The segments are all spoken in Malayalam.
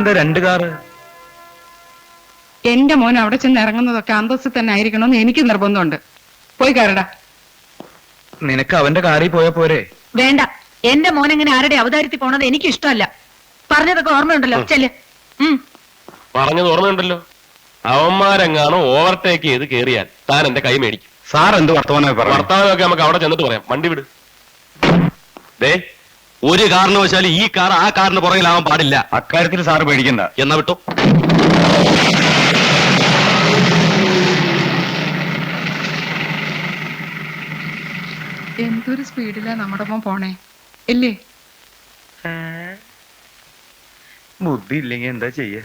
എന്താ 2 കാറ്? എന്റെ മോൻ അവിടെ ചെന്ന് ഇറങ്ങുന്നതൊക്കെ അന്തസ്സിൽ തന്നെ ആയിരിക്കണമെന്ന് എനിക്ക് നിർബന്ധമുണ്ട്. പോയി കയറടാ. നിനക്ക് അവന്റെ കാറിൽ പോയാ പോരെ? വേണ്ട, എന്റെ മോൻ എങ്ങനെ ആരുടെ അവതാരത്തിൽ പോണത് എനിക്ക് ഇഷ്ടമല്ല. പറഞ്ഞതൊക്കെ ഓർമ്മയുണ്ടല്ലോ. ചെല്ല്. പറഞ്ഞത് ഓർമ്മയുണ്ടല്ലോ. അവന്മാരെങ്ങാണോ ഓവർടേക്ക് ചെയ്ത് കേറിയാൽ താൻ എന്റെ കൈ മേടിക്കും. സാർ എന്ത് വർത്തമാനമൊക്കെ നമുക്ക് അവിടെ ചെന്നിട്ട് പറയാം. വണ്ടി വിട്. ദേ, ഒരു കാരണവശാലും ഈ കാർ ആ കാറിന് പുറകിലാവാൻ പാടില്ല. അക്കാര്യത്തിൽ സാറ് പേടിക്കണ്ട. എന്നാ വിട്ടോ. എന്തൊരു സ്പീഡിലാ നമ്മുടെ മോൻ പോണേ ഇല്ലേ? ബുദ്ധി ഇല്ലെങ്കിൽ എന്താ ചെയ്യ?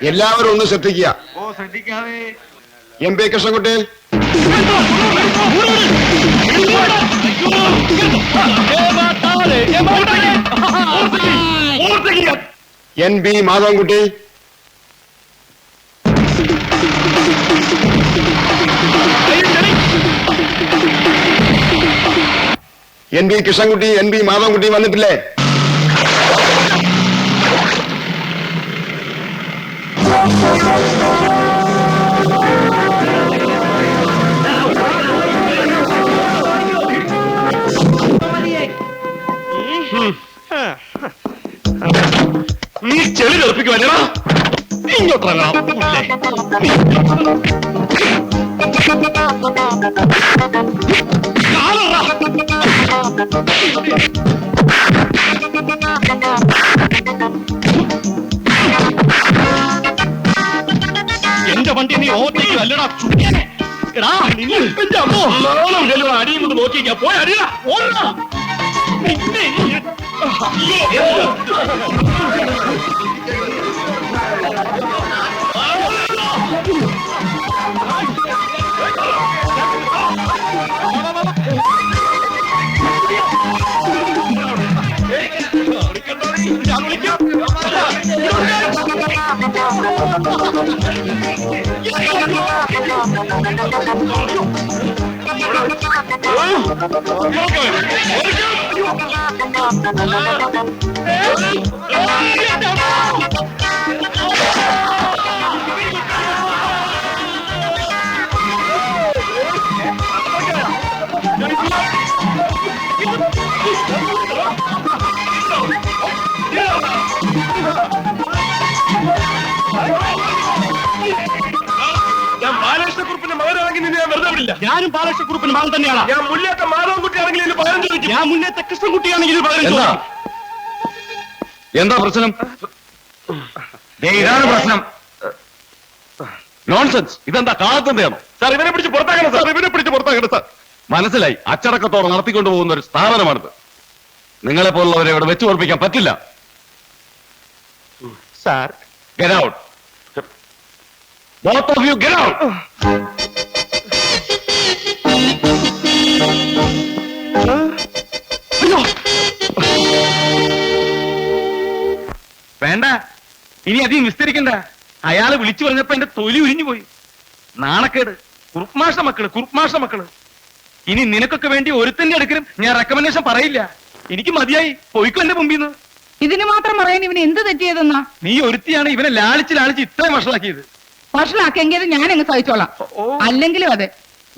എല്ലാവരും ഒന്ന് ശ്രദ്ധിക്കുക. M P Krishnankutty, N B Madhavankutty, N B Krishnankutty, N B Madhavankutty വന്നിട്ടില്ലേ? നീ ചെളി തെറിപ്പിക്കുവല്ലടാ. ഇങ്ങോട്ടിറങ്ങാം. എന്റെ വണ്ടി നീ ഓർത്തേക്ക് അല്ലടാ. എടാ, നിന്റെ അമ്മോ നാളം ചെല്ലുവാ. അടിയും കൊണ്ട് നോക്കിക്കാ. പോയി അടിയാ. ഓടാ. ഞാൻ ബാലകൃഷ്ണക്കുറുപ്പിന്റെ മകനാണെങ്കിൽ നിന്നെ ഞാൻ വെറുതെ വിടില്ല. ഞാനും ബാലകൃഷ്ണക്കുറുപ്പിന്റെ മകൻ തന്നെയാണ്. ഞാൻ മുന്നേറ്റ മാധവൻകുട്ടിയാണെങ്കിൽ ഇതിന് പകരം ചോദിക്കും. ഞാൻ മുന്നേറ്റ കൃഷ്ണൻകുട്ടിയാണെങ്കിൽ ഇത് പകരം ചോദിക്കും. എന്താ പ്രശ്നം? ഇതാണ് പ്രശ്നം. നോൺസെൻസ്. ഇതെന്താ കാലത്തെന്താണോ? സാർ, ഇവനെ പിടിച്ച് പുറത്താക്കണം സാർ. ഇവനെ പിടിച്ച് പുറത്താക്കണം സാർ. മനസ്സിലായി. അച്ചടക്കത്തോടെ നടത്തിക്കൊണ്ടു പോകുന്ന ഒരു സ്ഥാപനമാണിത്. നിങ്ങളെ പോലുള്ളവരെ ഇവിടെ വെച്ചു ഉറപ്പിക്കാൻ പറ്റില്ല. Sir, Get out. Both of you get out. വേണ്ട, ഇനി അധികം വിസ്തരിക്കണ്ട. അയാള് വിളിച്ചു പറഞ്ഞപ്പോ എന്റെ തൊലി ഉരിഞ്ഞു പോയി. നാണക്കേട്. കുറുപ്മാഷ മക്കള്. ഇനി നിനക്കൊക്കെ വേണ്ടി ഒരുത്തന്റെ അടുക്കലും ഞാൻ റെക്കമെൻഡേഷൻ പറയില്ല. എനിക്ക് മതിയായി. പോയിക്കോ എന്റെ മുമ്പിന്ന്. ഇതിന് മാത്രം പറയാൻ ഇവന് എന്ത് തെറ്റിയതെന്നാ? നീ ഒരുത്തിയാണ് ഇവനെ ലാളിച്ച് ഇത്രയും വഷളാക്കിയത്. വഷളാക്കിയെങ്കിൽ ഞാനങ്ങ് സഹിച്ചോളാം. അല്ലെങ്കിലും അതെ,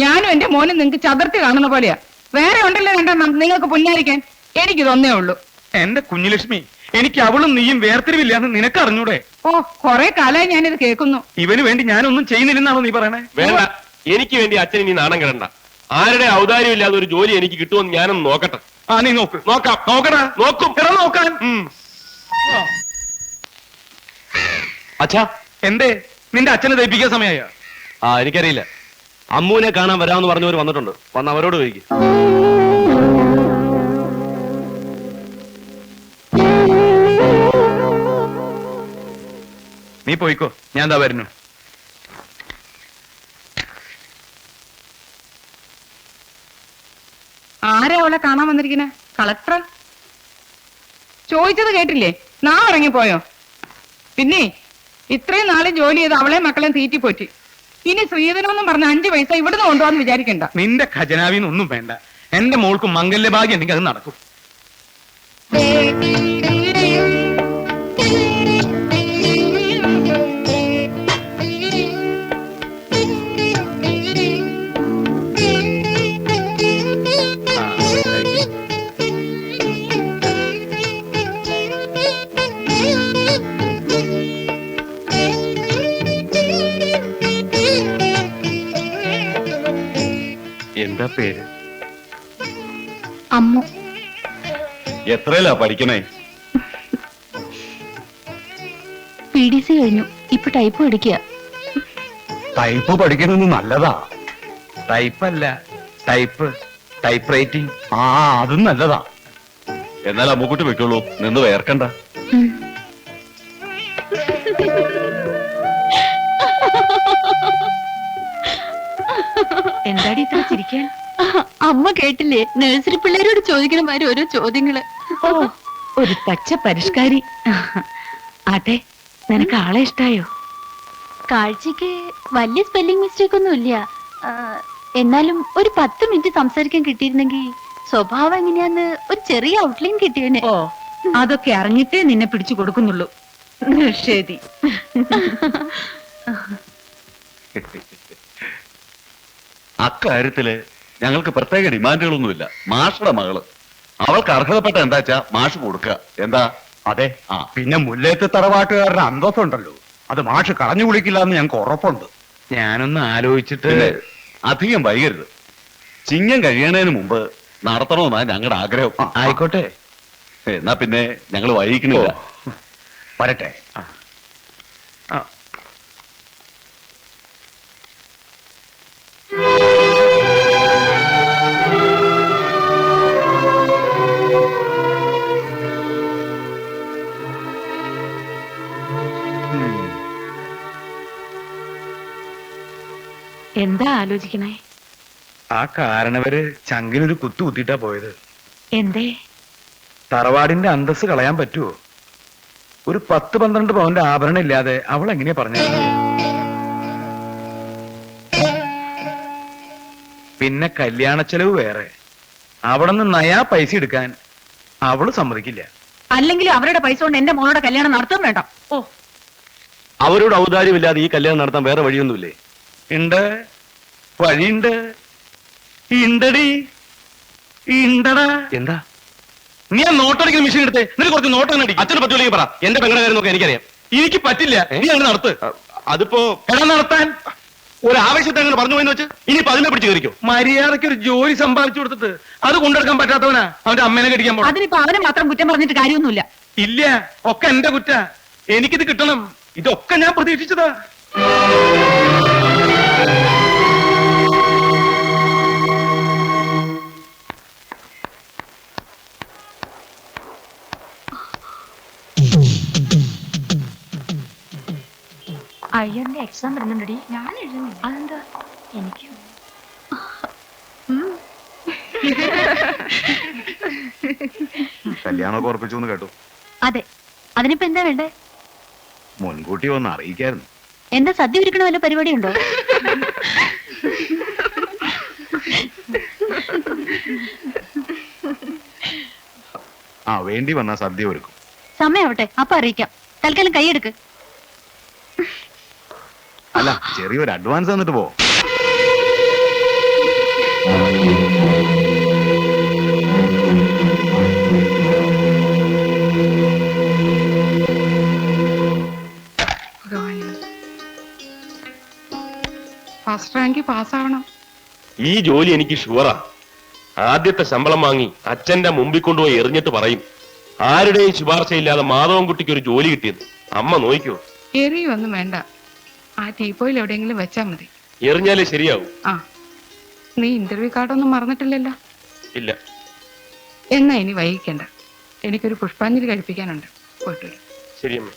ഞാനും എന്റെ മോനും നിങ്ങക്ക് ചതുർത്തി കാണുന്ന പോലെയാ. വേറെ ഉണ്ടല്ലോ രണ്ടെണ്ണം നിങ്ങൾക്ക് പുന്നാരിക്കാൻ. എനിക്കിതൊന്നേ ഉള്ളൂ. എന്റെ കുഞ്ഞുലക്ഷ്മി, എനിക്ക് അവളും നീയും വേർതിരിവില്ലാന്ന് നിനക്ക് അറിഞ്ഞൂടെ? ഓ, കൊറേ കാലമായി ഞാനിത് കേൾക്കുന്നു. ഇവന് വേണ്ടി ഞാനൊന്നും ചെയ്യുന്നില്ലെന്നാണോ നീ പറയണേ? വേണ്ട. എനിക്ക് വേണ്ടി അച്ഛൻ ഇനി നാണം കിടണ്ട. ആരുടെ ഔദാര്യം ഇല്ലാതെ ഒരു ജോലി എനിക്ക് കിട്ടുമെന്ന് ഞാനൊന്ന് നോക്കട്ടെ. ആ, നീ നോക്ക്. നോക്കാം. നോക്കടാ. നോക്കും. നോക്കാൻ. അച്ഛാ, എന്തേ നിന്റെ അച്ഛനെ ദയിപ്പിക്കാൻ സമയമായ? എനിക്കറിയില്ല. അമ്മൂനെ കാണാൻ വരാമെന്ന് പറഞ്ഞവർ വന്നിട്ടുണ്ട്. വന്ന് അവരോട് ചോദിക്കും. നീ പോയിക്കോ, ഞാൻ എന്താ വരുന്നു. ആരാ അവളെ കാണാൻ വന്നിരിക്കണേ? കളക്ടർ? ചോദിച്ചത് കേട്ടില്ലേ? നാ ഇറങ്ങിപ്പോയോ? പിന്നെ ഇത്രയും നാളെ ജോലി ചെയ്ത് അവളെ മക്കളെ തീറ്റിപ്പോറ്റി. ഇനി ശ്രീധരമെന്നും പറഞ്ഞ 5 പൈസ ഇവിടുന്ന് കൊണ്ടുപോകാന്ന് വിചാരിക്കണ്ട. നിന്റെ ഖജനാവിന്നൊന്നും വേണ്ട. എന്റെ മോൾക്ക് മംഗല്യഭാഗ്യം ഉണ്ടെങ്കിൽ അത് നടക്കും. എന്താ പേര്? അമ്മു. എത്രയല്ല പഠിക്കണേ? PDC കഴിഞ്ഞു. ഇപ്പൊ ടൈപ്പ് പഠിക്കുക. ടൈപ്പ് പഠിക്കുന്നത് നല്ലതാ. ടൈപ്പല്ല, ടൈപ്പ് റൈറ്റിംഗ്. ആ, അതും നല്ലതാ. എന്നാൽ അമ്മുക്കുട്ടി വെക്കുള്ളൂ, നിന്ന് വേർക്കണ്ട. എന്താടി ഇത്ര ചിരിക്കാൻ? അമ്മ കേട്ടില്ലേ, നഴ്സറി പിള്ളേരോട് ചോദിക്കണ മാതിരി ഓരോ ചോദ്യങ്ങള്. ഓ, ഒരു പച്ച പരിഷ്കാരി. അതെ, നിനക്ക് ആളെ ഇഷ്ടായോ? കാഴ്ചക്ക് വലിയ സ്പെല്ലിംഗ് മിസ്റ്റേക്ക് ഒന്നും ഇല്ല. എന്നാലും ഒരു 10 മിനിറ്റ് സംസാരിക്കാൻ കിട്ടിയിരുന്നെങ്കിൽ സ്വഭാവം എങ്ങനെയാന്ന് ഒരു ചെറിയ ഔട്ട്ലൈൻ കിട്ടിയേനെ. ഓ, അതൊക്കെ അറിഞ്ഞിട്ടേ നിന്നെ പിടിച്ചു കൊടുക്കുന്നുള്ളൂ. ശരി. അക്കാര്യത്തില് ഞങ്ങൾക്ക് പ്രത്യേക ഡിമാൻഡുകളൊന്നുമില്ല. മാഷുടെ മകള്, അവൾക്ക് അർഹതപ്പെട്ട എന്താച്ചാ മാഷ് കൊടുക്കുക. എന്താ? അതെ. ആ. പിന്നെ മുല്ലേത്ത് തറവാട്ടുകാരുടെ അന്തസ്സുണ്ടല്ലോ, അത് മാഷ് കളഞ്ഞു കുളിക്കില്ല എന്ന് ഞങ്ങൾക്ക് ഉറപ്പുണ്ട്. ഞാനൊന്ന് ആലോചിച്ചിട്ട്. പിന്നെ അധികം വൈകരുത്. ചിങ്ങം കഴിയണതിന് മുമ്പ് നടത്തണമെന്നാണ് ഞങ്ങളുടെ ആഗ്രഹം. ആയിക്കോട്ടെ. എന്നാ പിന്നെ ഞങ്ങൾ വൈകിക്കണില്ല. വരട്ടെ. എന്താ ആലോചിക്കണേ? ആ കാരണവര് ചങ്കിലൊരു കുത്തു കുത്തിയിട്ടാ പോയത്. എന്തേ? തറവാടിന്റെ അന്തസ് കളയാൻ പറ്റുമോ? ഒരു 10-12 പവന്റെ ആഭരണം ഇല്ലാതെ അവൾ എങ്ങനെയാ പറഞ്ഞത്? പിന്നെ കല്യാണ ചെലവ് വേറെ. അവിടെ നിന്ന് നയാ പൈസ എടുക്കാൻ അവള് സമ്മതിക്കില്ല. അല്ലെങ്കിലും അവരുടെ പൈസ കൊണ്ട് എന്റെ മോളുടെ കല്യാണം നടത്താൻ വേണ്ട. ഓ, അവരോട് ഔദാര്യമില്ലാതെ ഈ കല്യാണം നടത്താൻ വേറെ വഴിയൊന്നുമില്ലേ? ഉണ്ട്, വഴിയുണ്ട്. ഇണ്ടടി, ഇണ്ടടാ. എന്താ? നീ ആ നോട്ടടിക്കുന്ന മെഷീൻ എടുത്തേ, എന്നിട്ട് കുറച്ച് നോട്ടം അടി. അച്ഛനെ പറ്റൂലെങ്കിൽ പറ. എന്റെ പെങ്ങളുടെ കാര്യം നോക്കാൻ എനിക്കറിയാം. എനിക്ക് പറ്റില്ല. നീ അങ്ങനെ നടത്ത്. അതിപ്പോ എടാ നടത്താൻ ഒരു ആവശ്യത്തെ അങ്ങനെ പറഞ്ഞു പോയെന്ന് വെച്ച് ഇനിയിപ്പോ അതിനെ പിടിച്ച് കയറിക്കോ. മര്യാദയ്ക്ക് ഒരു ജോലി സമ്പാദിച്ചു കൊടുത്തിട്ട് അത് കൊണ്ടെടുക്കാൻ പറ്റാത്തവനാ അവന്റെ അമ്മേനെ കടിക്കാൻ പോണം. അതിനിപ്പോ അവനെ മാത്രം കുറ്റം പറഞ്ഞിട്ട് കാര്യമൊന്നുമില്ല. ഇല്ല, ഒക്കെ എന്റെ കുറ്റ. എനിക്കിത് കിട്ടണം. ഇതൊക്കെ ഞാൻ പ്രതീക്ഷിച്ചതാ. അയ്യന്റെ എക്സാം വരുന്നുണ്ടടി. ഞാൻ എഴുതുന്നില്ല. അതെന്താ? എനിക്ക് കല്യാണമൊക്കെ ഉറപ്പിച്ചു എന്ന് കേട്ടു. അതെ. അതിനിപ്പോ എന്താ വേണ്ടേ? മുൻകൂട്ടി ഒന്ന് അറിയിക്കായിരുന്നു. എന്താ സദ്യ ഒരുക്കണ വല്ല പരിപാടി ഉണ്ടോ? ആ, വേണ്ടി വന്നാ സദ്യ ഒരുക്കും. സമയാവട്ടെ, അപ്പൊ അറിയിക്കാം. തൽക്കാലം കൈയെടുക്ക്. അല്ല, ചെറിയൊരു അഡ്വാൻസ് തന്നിട്ട് പോ. ഫസ്റ്റ് റാങ്ക് പാസ്സാവണം. ഈ ജോലി എനിക്ക് ഷുവറാ. ആദ്യത്തെ ശമ്പളം വാങ്ങി അച്ഛന്റെ മുമ്പിൽ കൊണ്ടുപോയി എറിഞ്ഞിട്ട് പറയും, ആരുടെയും ശുപാർശയില്ലാതെ മാധവൻകുട്ടിക്ക് ഒരു ജോലി കിട്ടിയത്. അമ്മ നോക്കിയോ? എറിയൊന്നും വേണ്ട. ആ ടീപ്പോയിൽ എവിടെയെങ്കിലും വെച്ചാ മതി. എറിഞ്ഞാലേ ശരിയാവും. ആ, നീ ഇന്റർവ്യൂ കാർഡൊന്നും മറന്നിട്ടില്ലല്ലോ? ഇല്ല. എന്നാ ഇനി വൈകിക്കണ്ട. എനിക്കൊരു പുഷ്പാഞ്ജലി കഴിപ്പിക്കാനുണ്ട്. പോയിട്ട് വരും. ശരിയമ്മ.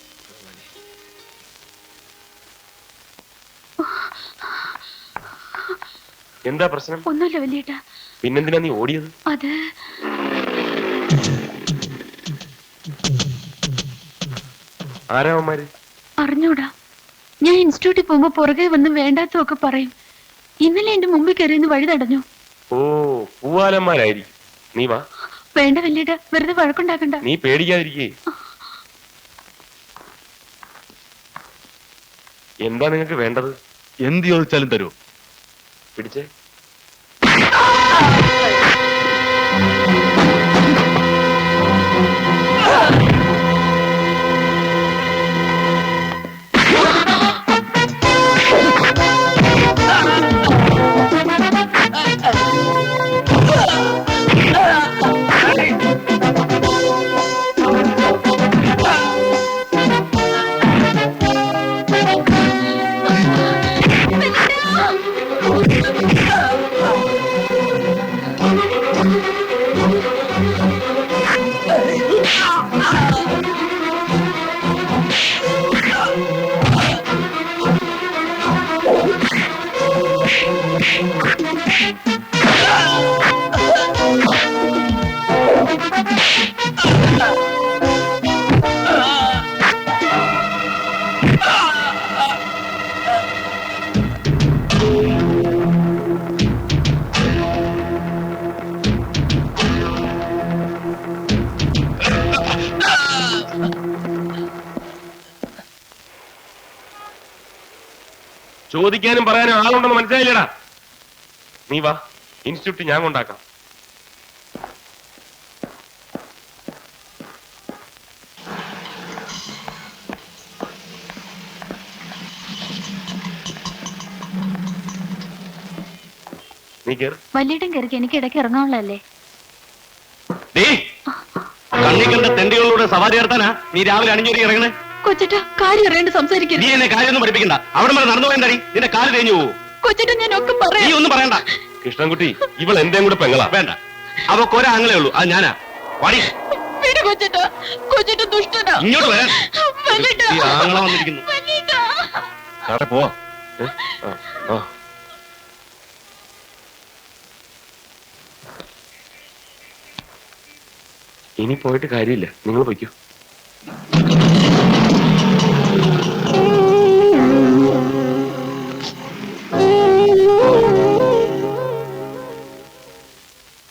എന്താ പ്രശ്നം? ഒന്നുമില്ല വലിയേട്ടാ. പിന്നെന്തിനാ നീ ഓടിയത്? അത് ആരാവന്മാര്? അറിഞ്ഞൂടാ. ഞാൻ ഇൻസ്റ്റിറ്റ്യൂട്ടിൽ പോകുമ്പോ പുറകെ വന്ന് വേണ്ടാത്തതൊക്കെ പറയും. ഇന്നലെ എന്റെ മുമ്പിൽ കയറിയെന്ന് വഴി തടഞ്ഞു. ഓ പൂവാലന്മാരായിരിക്കും. നീ വാ, വേണ്ട വല്യേട്ട, വെറുതെ വഴക്കുണ്ടാക്കണ്ട. നീ പേടിക്കാതിരിക്കേ. എന്താ നിങ്ങൾക്ക് വേണ്ടത്? എന്ത് ചോദിച്ചാലും തരൂ. പിടിച്ചേ. ചോദിക്കാനും പറയാനും ആളുണ്ടെന്ന് മനസ്സിലായില്ലടാ. നീ വാ, ഇൻസ്റ്റിറ്റ്യൂട്ട് ഞാൻ കൊണ്ടാക്കാം. നീ കേറ്. വല്യേട്ടൻ കയറിക്ക്, എനിക്ക് ഇടയ്ക്ക് ഇറങ്ങാനുള്ളതല്ലേ. കണ്ണിക്കണ്ട തെണ്ടികളിലൂടെ സവാരി നടത്താനാ നീ രാവിലെ അണിഞ്ഞൊരു ഇറങ്ങണേ? കൊച്ചിട്ട, കാര്യം അറിയാണ്ട് സംസാരിക്കരുത്. നീ എന്നെ കാര്യമൊന്നും പഠിപ്പിക്കണ്ട. അവിടെ വരെ നടന്നു പോയണ്ടടി, നിന്റെ കാല് തേഞ്ഞു പോകൂ. കൊച്ചിട്ട, ഞാൻ ഒക്കെ നീ പറയാം. ഒന്നും പറയണ്ട. കൃഷ്ണൻകുട്ടി, ഇവൾ എന്തേം കൂടെ പെങ്ങളാ. വേണ്ട, അവക്ക് ഒരാങ്ങളേ ഉള്ളൂ, അത് ഞാനാ. വാടി വിട് കൊച്ചിട്ട, കൊച്ചിട്ട ദുഷ്ടനാ. ഇങ്ങോട്ട് വരാൻ. വല്യേട്ട, ഈ ആങ്ങള വന്നിരിക്കുന്നു. വല്യേട്ട. സാറേ പോവാ. ഇനി പോയിട്ട് കാര്യമില്ല, നിങ്ങൾ പൊയ്ക്കോ.